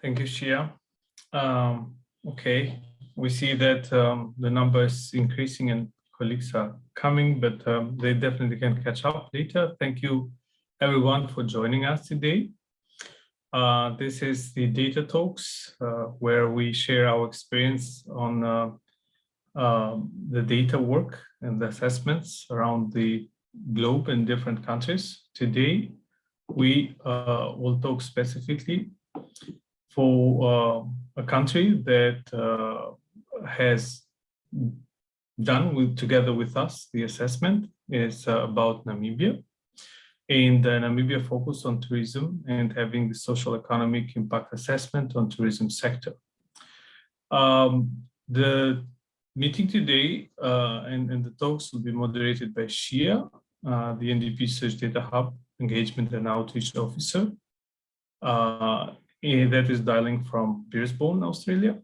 Thank you, Shia. Okay, we see that the number is increasing and colleagues are coming, but they definitely can catch up later. Thank you, everyone, for joining us today. This is the Data Talks, where we share our experience on the data work and the assessments around the globe in different countries. Today, we will talk specifically for a country that has done together with us the assessment is about Namibia. And Namibia focused on tourism and having the social economic impact assessment on tourism sector. The meeting today and the talks will be moderated by Shia, the UNDP Search Data Hub Engagement and Outreach Officer. That is dialing from Brisbane, Australia.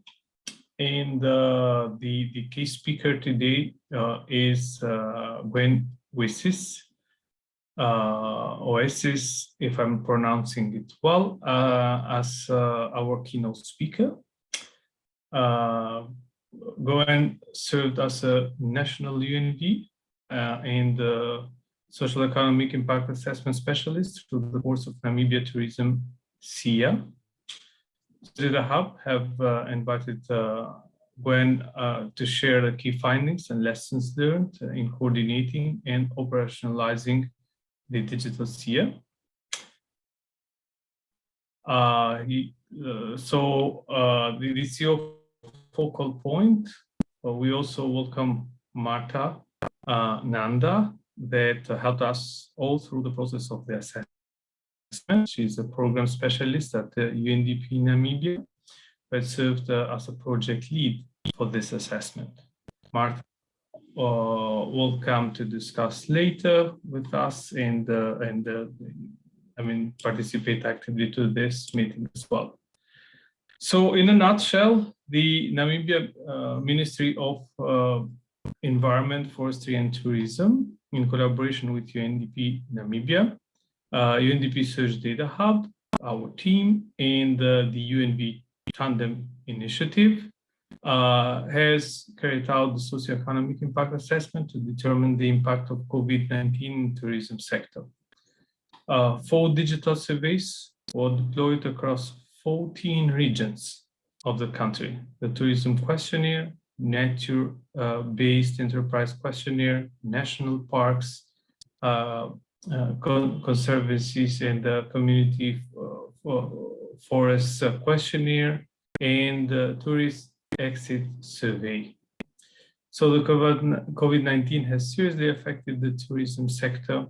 And the key speaker today is Gwen Oasis, if I'm pronouncing it well, as our keynote speaker. Gwen served as a national UNV and social economic impact assessment specialist through the course of Namibia Tourism SIA. Data Hub have invited Gwen to share the key findings and lessons learned in coordinating and operationalizing the digital SIA. The SIA focal point, we also welcome Marta Nanda that helped us all through the process of the assessment. She's a program specialist at the UNDP Namibia, but served as a project lead for this assessment. Marta will come to discuss later with us and participate actively to this meeting as well. So in a nutshell, the Namibia Ministry of Environment, Forestry and Tourism, in collaboration with UNDP Namibia, UNDP Search Data Hub, our team, and the UNV Tandem Initiative has carried out the socioeconomic impact assessment to determine the impact of COVID-19 in the tourism sector. 4 digital surveys were deployed across 14 regions of the country: the tourism questionnaire, nature-based enterprise questionnaire, national parks, conservancies and community forests questionnaire, and tourist exit survey. So the COVID-19 has seriously affected the tourism sector,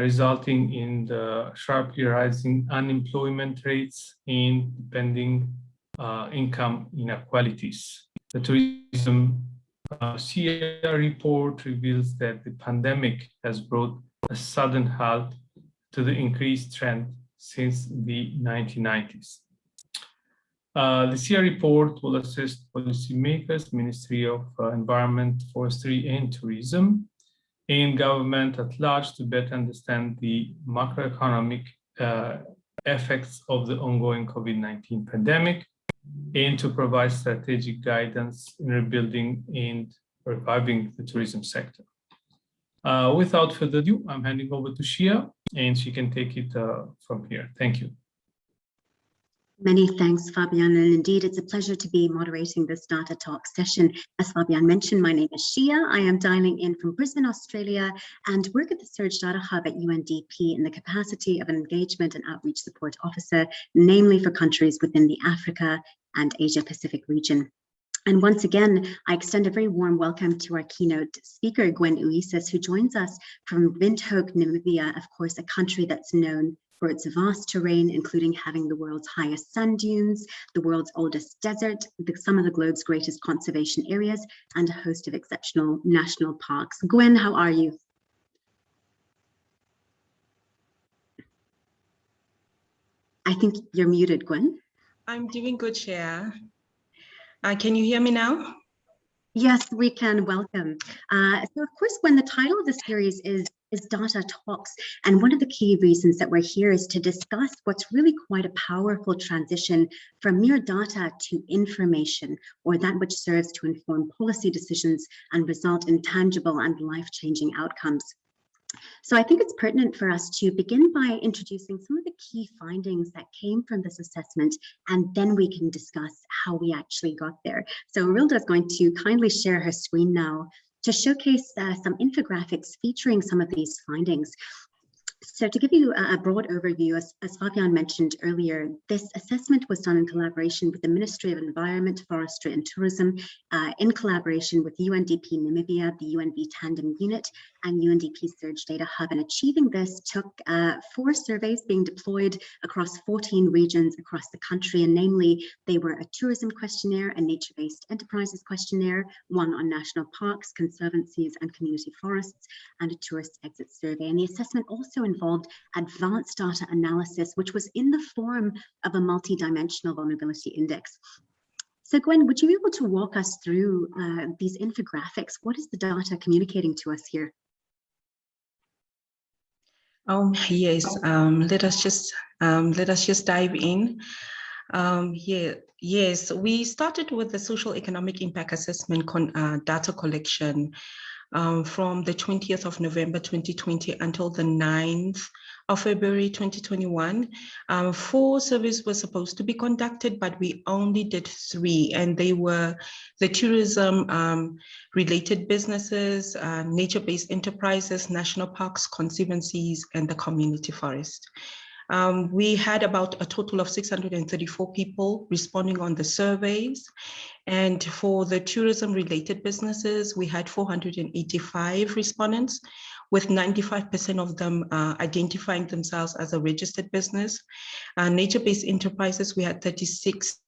resulting in the sharply rising unemployment rates and pending income inequalities. The tourism SIA report reveals that the pandemic has brought a sudden halt to the increased trend since the 1990s. The SIA report will assist policymakers, Ministry of Environment, Forestry and Tourism, and government at large to better understand the macroeconomic effects of the ongoing COVID-19 pandemic and to provide strategic guidance in rebuilding and reviving the tourism sector. Without further ado, I'm handing over to Shia, and she can take it from here. Thank you. Many thanks, Fabian, and indeed it's a pleasure to be moderating this Data Talk session. As Fabian mentioned, my name is Shia. I am dialing in from Brisbane, Australia, and work at the Search Data Hub at UNDP in the capacity of an engagement and outreach support officer, namely for countries within the Africa and Asia Pacific region. And once again, I extend a very warm welcome to our keynote speaker, Gwen Oasis, who joins us from Windhoek, Namibia, of course, a country that's known for its vast terrain, including having the world's highest sand dunes, the world's oldest desert, some of the globe's greatest conservation areas, and a host of exceptional national parks. Gwen, how are you? I think you're muted, Gwen. I'm doing good, Shia. Can you hear me now? Yes, we can. Welcome. So of course, when the title of the series is is Data Talks. And one of the key reasons that we're here is to discuss what's really quite a powerful transition from mere data to information, or that which serves to inform policy decisions and result in tangible and life-changing outcomes. So I think it's pertinent for us to begin by introducing some of the key findings that came from this assessment, and then we can discuss how we actually got there. So Rilda is going to kindly share her screen now to showcase some infographics featuring some of these findings. So to give you a broad overview, as Fabian mentioned earlier, this assessment was done in collaboration with the Ministry of Environment, Forestry and Tourism, in collaboration with UNDP Namibia, the UNV Tandem Unit, and UNDP Surge Data Hub. And achieving this took 4 surveys being deployed across 14 regions across the country. And namely, they were a tourism questionnaire, a nature-based enterprises questionnaire, one on national parks, conservancies and community forests, and a tourist exit survey. And the assessment also involved advanced data analysis, which was in the form of a multi-dimensional vulnerability index. So Gwen, would you be able to walk us through these infographics? What is the data communicating to us here? Yes, let us just dive in. Yes, we started with the social economic impact assessment data collection from the 20th of November 2020 until the 9th of February 2021. 4 surveys were supposed to be conducted, but we only did 3, and they were the tourism related businesses, nature-based enterprises, national parks, conservancies, and the community forest. We had about a total of 634 people responding on the surveys. And for the tourism related businesses, we had 485 respondents, with 95% of them identifying themselves as a registered business. Nature-based enterprises, we had 36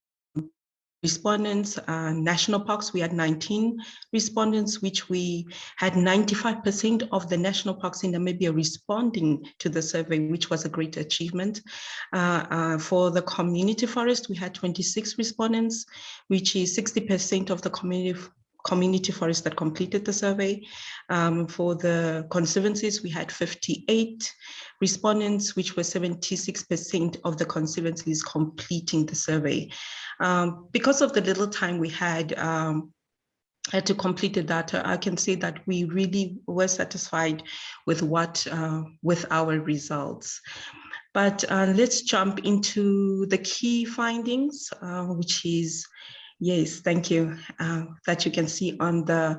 respondents. National parks, we had 19 respondents, which we had 95% of the national parks in Namibia responding to the survey, which was a great achievement. For the community forest, we had 26 respondents, which is 60% of the community forest that completed the survey. For the conservancies, we had 58 respondents, which were 76% of the conservancies completing the survey. Because of the little time we had to complete the data, I can say that we really were satisfied with with our results. But let's jump into the key findings, which is, yes, thank you, that you can see on the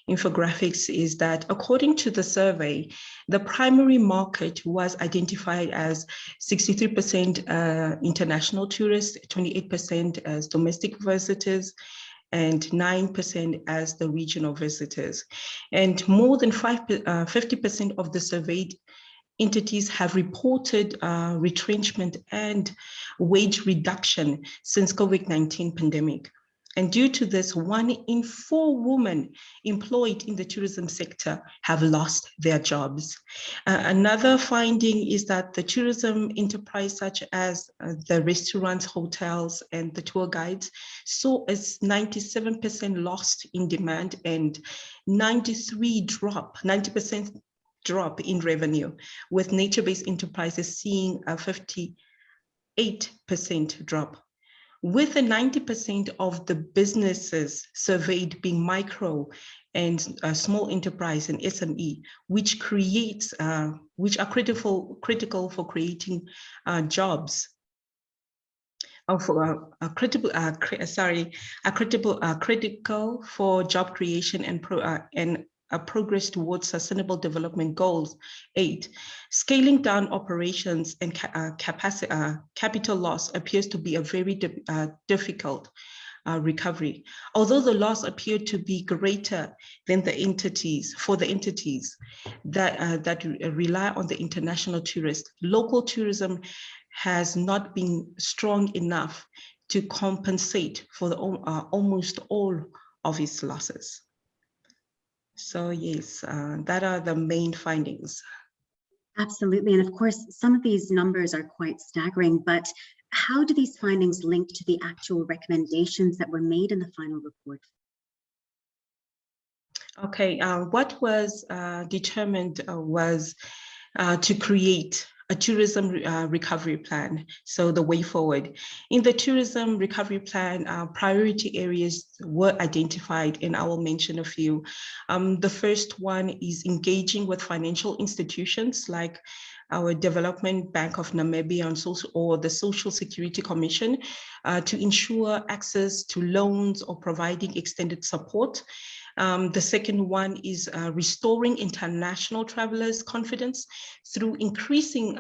infographics, is that according to the survey, the primary market was identified as 63% international tourists, 28% as domestic visitors, and 9% as the regional visitors. And more than 50% of the surveyed entities have reported retrenchment and wage reduction since COVID-19 pandemic. And due to this, 1 in 4 women employed in the tourism sector have lost their jobs. Another finding is that the tourism enterprise, such as the restaurants, hotels, and the tour guides, saw a 97% loss in demand and 90% drop in revenue, with nature-based enterprises seeing a 58% drop. With the 90% of the businesses surveyed being micro and small enterprise and SME, which are critical for creating jobs. Critical for job creation and progress towards Sustainable Development Goals 8. Scaling down operations and capital loss appears to be a very difficult recovery. Although the loss appeared to be greater than the entities that rely on the international tourist, local tourism has not been strong enough to compensate for almost all of its losses. So yes, that are the main findings. Absolutely. And of course, some of these numbers are quite staggering, but how do these findings link to the actual recommendations that were made in the final report? Okay, what was determined was to create a tourism recovery plan, so the way forward. In the tourism recovery plan, priority areas were identified, and I will mention a few. The first one is engaging with financial institutions like our Development Bank of Namibia or the Social Security Commission to ensure access to loans or providing extended support. The second one is restoring international travelers' confidence through increasing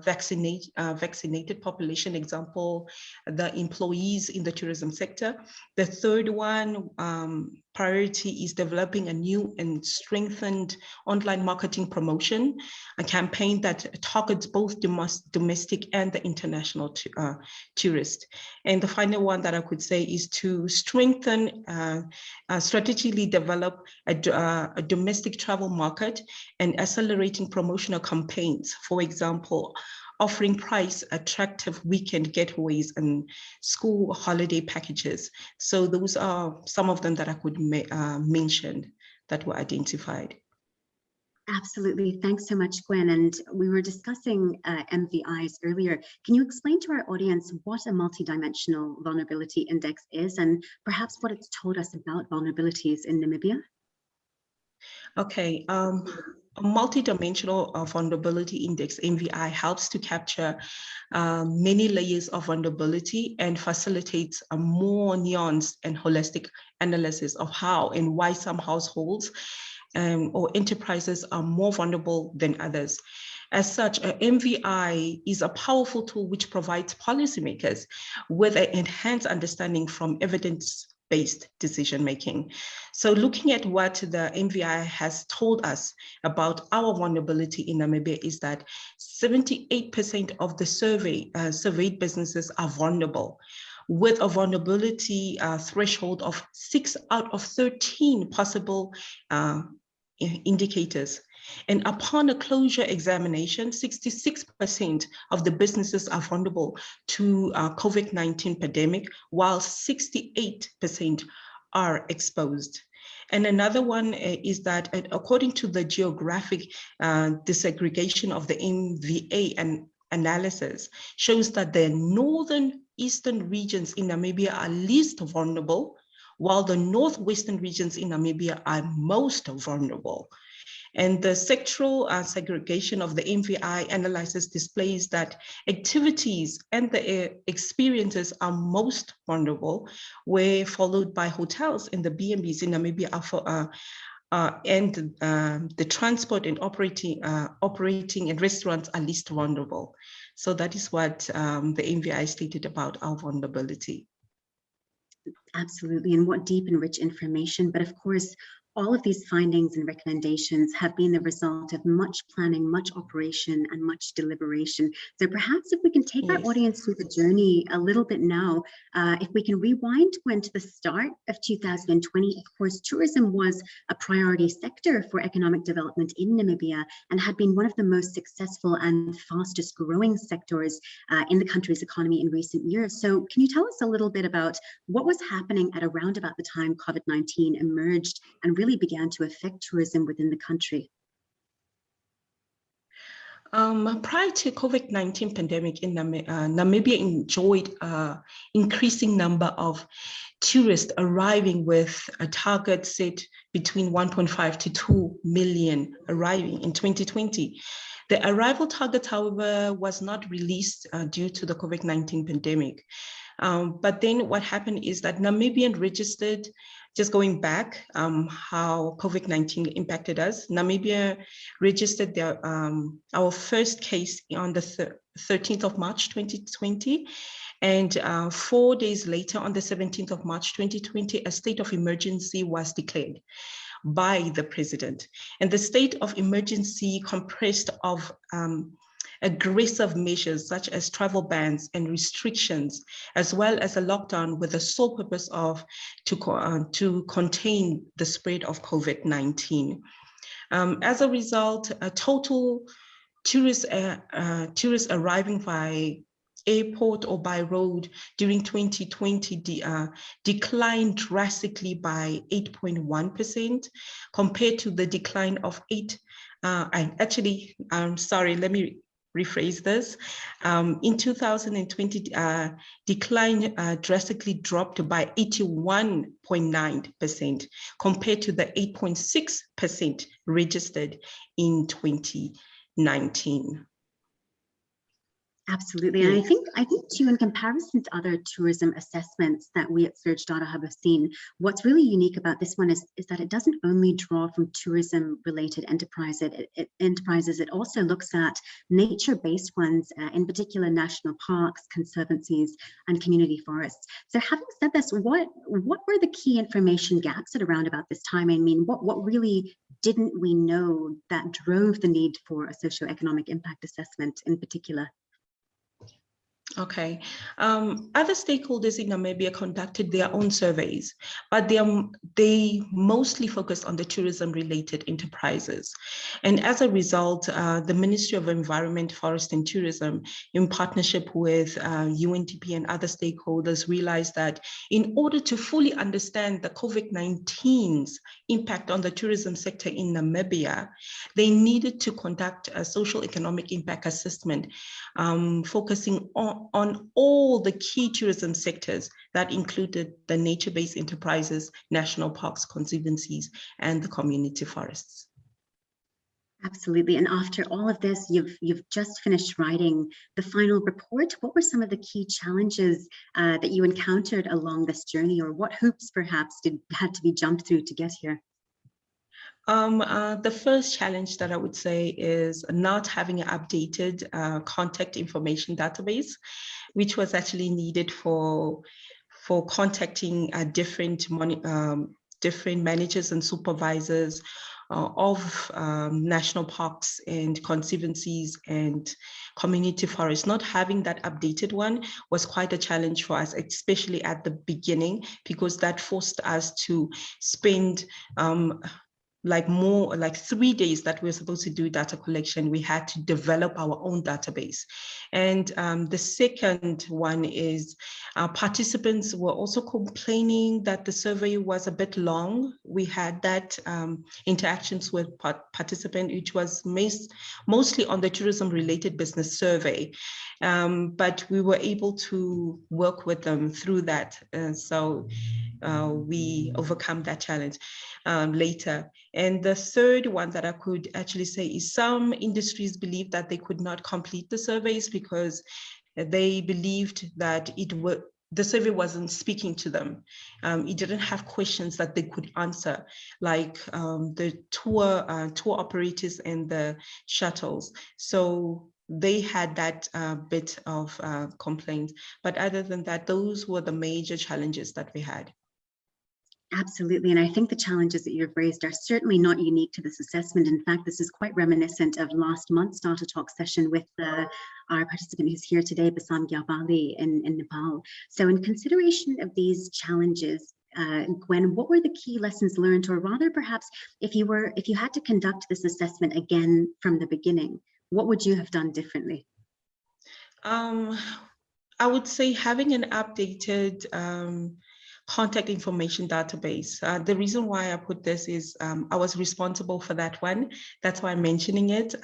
vaccinated population, example, the employees in the tourism sector. The third one, priority is developing a new and strengthened online marketing promotion, a campaign that targets both domestic and the international tourists. And the final one that I could say is to strengthen, strategically develop a domestic travel market and accelerating promotional campaigns. For example, offering price attractive weekend getaways and school holiday packages. So those are some of them that I could mention that were identified. Absolutely. Thanks so much, Gwen. And we were discussing MVIs earlier. Can you explain to our audience what a multidimensional vulnerability index is and perhaps what it's told us about vulnerabilities in Namibia? Okay. A multidimensional vulnerability index, MVI, helps to capture many layers of vulnerability and facilitates a more nuanced and holistic analysis of how and why some households or enterprises are more vulnerable than others. As such, a MVI is a powerful tool which provides policymakers with an enhanced understanding from evidence-based decision-making. So looking at what the MVI has told us about our vulnerability in Namibia is that 78% of the surveyed businesses are vulnerable, with a vulnerability threshold of 6 out of 13 possible indicators. And upon a closure examination, 66% of the businesses are vulnerable to COVID-19 pandemic, while 68% are exposed. And another one is that according to the geographic disaggregation of the MVA and analysis, shows that the northern eastern regions in Namibia are least vulnerable, while the northwestern regions in Namibia are most vulnerable. And the sectoral segregation of the MVI analysis displays that activities and the experiences are most vulnerable, where followed by hotels and the B&Bs in Namibia and the transport and operating and restaurants are least vulnerable. So that is what the MVI stated about our vulnerability. Absolutely, and what deep and rich information. But of course, all of these findings and recommendations have been the result of much planning, much operation, and much deliberation. So perhaps if we can take our audience through the journey a little bit now, if we can rewind, Gwen, to the start of 2020, of course, tourism was a priority sector for economic development in Namibia and had been one of the most successful and fastest growing sectors in the country's economy in recent years. So can you tell us a little bit about what was happening at around about the time COVID-19 emerged and really began to affect tourism within the country? Prior to COVID-19 pandemic in Namibia enjoyed increasing number of tourists arriving, with a target set between 1.5 to 2 million arriving in 2020. The arrival target, however, was not released due to the COVID-19 pandemic. But then what happened is that Namibian registered, just going back, how COVID-19 impacted us, Namibia registered our first case on the 13th of March, 2020. And 4 days later, on the 17th of March, 2020, a state of emergency was declared by the president. And the state of emergency comprised of aggressive measures such as travel bans and restrictions, as well as a lockdown with the sole purpose of to contain the spread of COVID-19. As a result, a total tourists arriving by airport or by road during 2020 declined drastically by 8.1% compared to the decline of sorry, let me rephrase this. In 2020, decline drastically dropped by 81.9% compared to the 8.6% registered in 2019. Absolutely. And I think too, in comparison to other tourism assessments that we at Search Data Hub have seen, what's really unique about this one is that it doesn't only draw from tourism related enterprises, it also looks at nature-based ones, in particular national parks, conservancies, and community forests. So having said this, what were the key information gaps at around about this time? I mean, what really didn't we know that drove the need for a socioeconomic impact assessment in particular? Okay. Other stakeholders in Namibia conducted their own surveys, but they mostly focused on the tourism-related enterprises. And as a result, the Ministry of Environment, Forest and Tourism, in partnership with UNDP and other stakeholders, realized that in order to fully understand the COVID-19's impact on the tourism sector in Namibia, they needed to conduct a social economic impact assessment, focusing on all the key tourism sectors that included the nature-based enterprises, national parks, conservancies, and the community forests. Absolutely. And after all of this, you've just finished writing the final report. What were some of the key challenges that you encountered along this journey, or what hoops perhaps had to be jumped through to get here? The first challenge that I would say is not having an updated contact information database, which was actually needed for contacting different managers and supervisors of national parks and conservancies and community forests. Not having that updated one was quite a challenge for us, especially at the beginning, because that forced us to spend like 3 days that we were supposed to do data collection. We had to develop our own database. And the second one is participants were also complaining that the survey was a bit long. We had that interactions with participants, which was mostly on the tourism related business survey. But we were able to work with them through that. So we overcome that challenge later. And the third one that I could actually say is some industries believed that they could not complete the surveys because they believed that the survey wasn't speaking to them. It didn't have questions that they could answer, like the tour operators and the shuttles. So they had that bit of complaints. But other than that, those were the major challenges that we had. Absolutely. And I think the challenges that you've raised are certainly not unique to this assessment. In fact, this is quite reminiscent of last month's Data Talk session with our participant who's here today, Basam Gyabali in Nepal. So in consideration of these challenges, Gwen, what were the key lessons learned, or rather perhaps if you had to conduct this assessment again from the beginning, what would you have done differently? I would say having an updated contact information database. The reason why I put this is I was responsible for that one. That's why I'm mentioning it.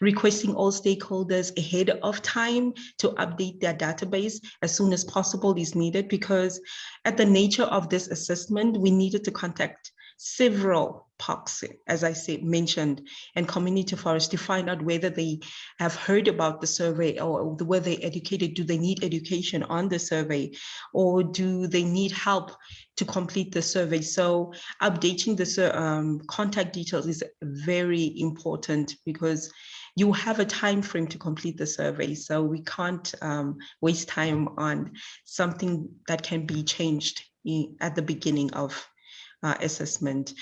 Requesting all stakeholders ahead of time to update their database as soon as possible is needed, because at the nature of this assessment, we needed to contact several parks, as I mentioned, and community forests to find out whether they have heard about the survey or whether they're educated. Do they need education on the survey, or do they need help to complete the survey? So updating the contact details is very important, because you have a time frame to complete the survey. So we can't waste time on something that can be changed at the beginning of assessment.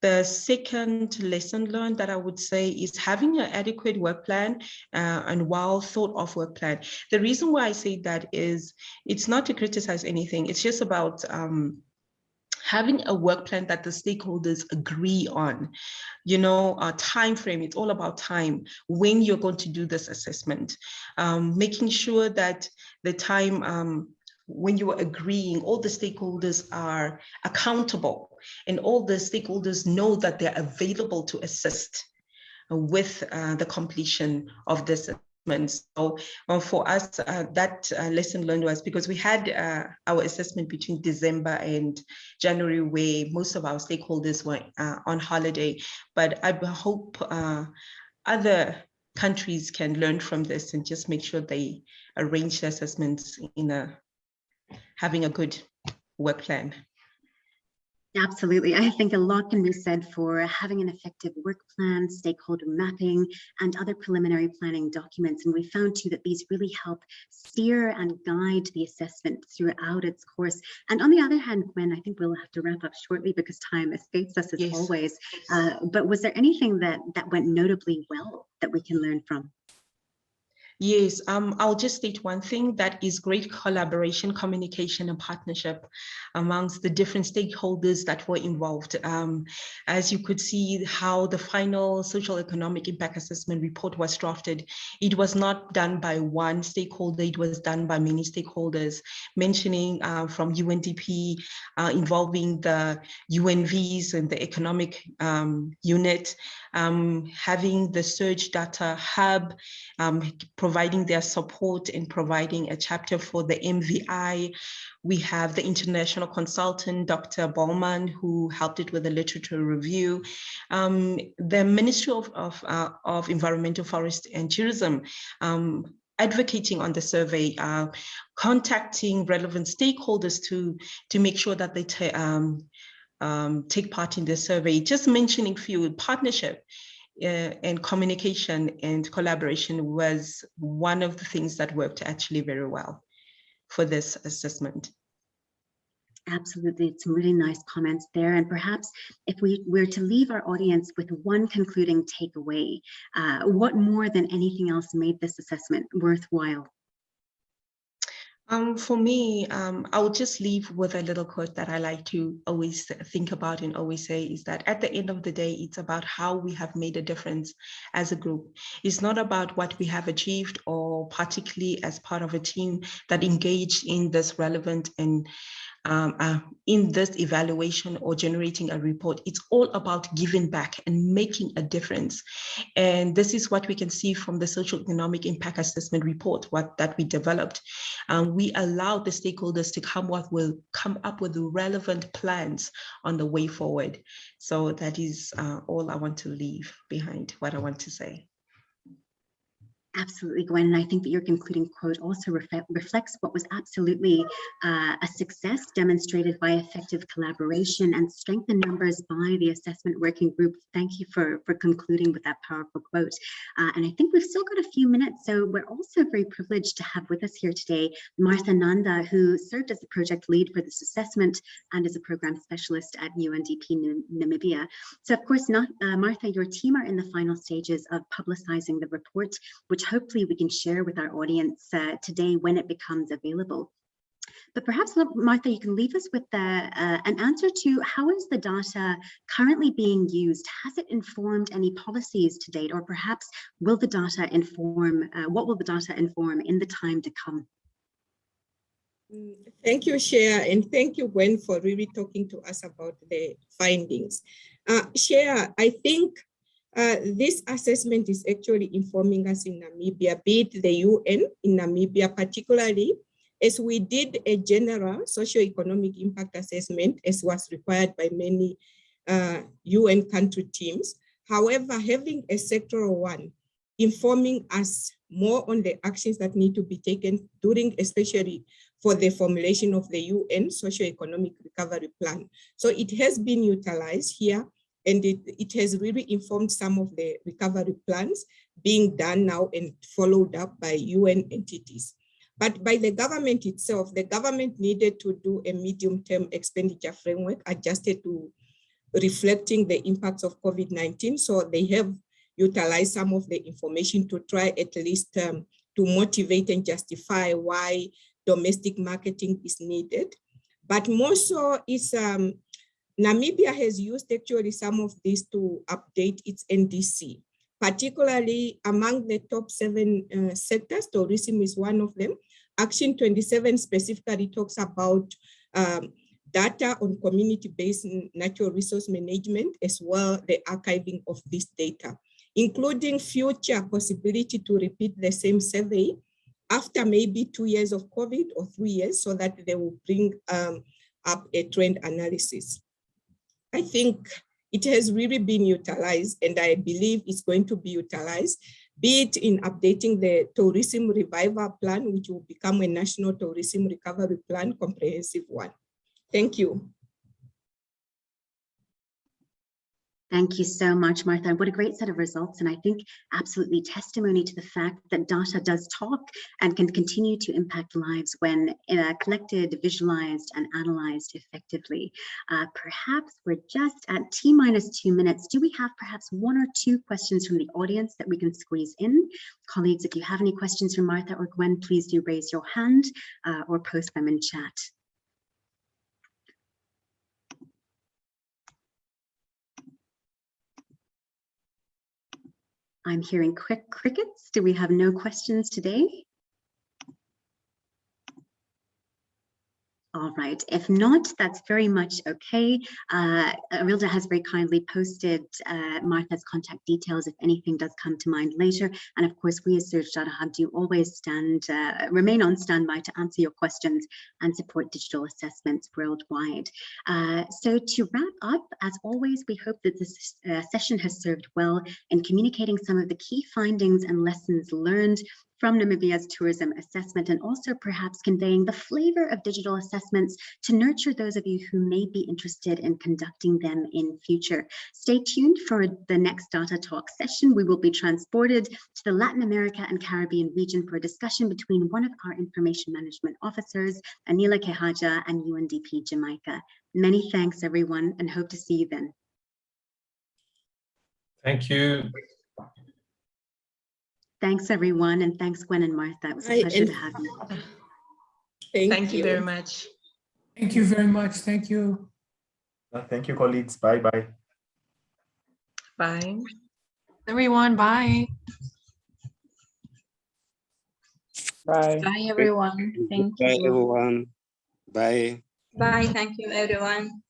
The second lesson learned that I would say is having an adequate work plan and well thought of work plan. The reason why I say that is it's not to criticize anything. It's just about having a work plan that the stakeholders agree on, you know, a time frame. It's all about time when you're going to do this assessment, making sure that the time when you are agreeing, all the stakeholders are accountable and all the stakeholders know that they're available to assist with the completion of this assessment. So for us, that lesson learned was because we had our assessment between December and January, where most of our stakeholders were on holiday. But I hope other countries can learn from this and just make sure they arrange their assessments in having a good work plan. Absolutely. I think a lot can be said for having an effective work plan, stakeholder mapping, and other preliminary planning documents. And we found too that these really help steer and guide the assessment throughout its course. And on the other hand, Gwen, I think we'll have to wrap up shortly because time escapes us as always. But was there anything that went notably well that we can learn from? Yes, I'll just state one thing, that is great collaboration, communication, and partnership amongst the different stakeholders that were involved. As you could see how the final social economic impact assessment report was drafted, it was not done by one stakeholder, it was done by many stakeholders, mentioning from UNDP, involving the UNVs and the economic unit, having the Surge Data Hub, providing their support and providing a chapter for the MVI. We have the international consultant, Dr. Bowman, who helped it with the literature review. The Ministry of Environmental, Forest and Tourism, advocating on the survey, contacting relevant stakeholders to make sure that they take part in the survey. Just mentioning few, partnership and communication and collaboration was one of the things that worked actually very well for this assessment. Absolutely, some really nice comments there. And perhaps if we were to leave our audience with one concluding takeaway, what more than anything else made this assessment worthwhile? For me, I will just leave with a little quote that I like to always think about and always say, is that at the end of the day, it's about how we have made a difference as a group. It's not about what we have achieved, or particularly as part of a team that engaged in this relevant and in this evaluation or generating a report. It's all about giving back and making a difference. And this is what we can see from the social economic impact assessment report that we developed. We allowed the stakeholders to come up with relevant plans on the way forward. So that is all I want to leave behind, what I want to say. Absolutely, Gwen. And I think that your concluding quote also reflects what was absolutely a success demonstrated by effective collaboration and strength in numbers by the assessment working group. Thank you for concluding with that powerful quote. And I think we've still got a few minutes, so we're also very privileged to have with us here today Martha Nanda, who served as the project lead for this assessment and is a program specialist at UNDP Namibia. So of course, Martha, your team are in the final stages of publicizing the report, which hopefully we can share with our audience today when it becomes available. But perhaps, Martha, you can leave us with an answer to how is the data currently being used? Has it informed any policies to date, or perhaps will the data inform, what will the data inform in the time to come? Thank you, Shea, and thank you, Gwen, for really talking to us about the findings. Shea, I think this assessment is actually informing us in Namibia, be it the UN in Namibia particularly, as we did a general socio-economic impact assessment as was required by many UN country teams. However, having a sectoral one informing us more on the actions that need to be taken during, especially for the formulation of the UN socio-economic recovery plan. So it has been utilized here, and it has really informed some of the recovery plans being done now and followed up by UN entities. But by the government itself, the government needed to do a medium-term expenditure framework adjusted to reflecting the impacts of COVID-19. So they have utilized some of the information to try at least to motivate and justify why domestic marketing is needed. But more so is Namibia has used actually some of these to update its NDC, particularly among the top 7 sectors. Tourism is one of them. Action 27 specifically talks about data on community-based natural resource management, as well the archiving of this data, including future possibility to repeat the same survey after maybe 2 years of COVID or 3 years, so that they will bring up a trend analysis. I think it has really been utilized, and I believe it's going to be utilized, be it in updating the tourism revival plan, which will become a national tourism recovery plan, comprehensive one. Thank you. Thank you so much, Martha. What a great set of results. And I think absolutely testimony to the fact that data does talk and can continue to impact lives when collected, visualized, and analyzed effectively. Perhaps we're just at T-2 minutes. Do we have perhaps 1 or 2 questions from the audience that we can squeeze in? Colleagues, if you have any questions for Martha or Gwen, please do raise your hand or post them in chat. I'm hearing quick crickets. Do we have no questions today? All right, if not, that's very much okay. Arilda has very kindly posted Martha's contact details if anything does come to mind later. And of course, we as Search Data Hub do always remain on standby to answer your questions and support digital assessments worldwide. So to wrap up, as always, we hope that this session has served well in communicating some of the key findings and lessons learned from Namibia's tourism assessment, and also perhaps conveying the flavor of digital assessments to nurture those of you who may be interested in conducting them in future. Stay tuned for the next Data Talk session. We will be transported to the Latin America and Caribbean region for a discussion between one of our information management officers, Anila Kehaja, and UNDP Jamaica. Many thanks, everyone, and hope to see you then. Thank you. Thanks, everyone, and thanks, Gwen and Martha. It was a pleasure to have you. Thank you very much. Thank you very much. Thank you. Thank you, colleagues. Bye-bye. Bye. Everyone, bye. Bye. Bye, everyone. Thank Bye, you. everyone. Bye. Bye. Thank you, everyone.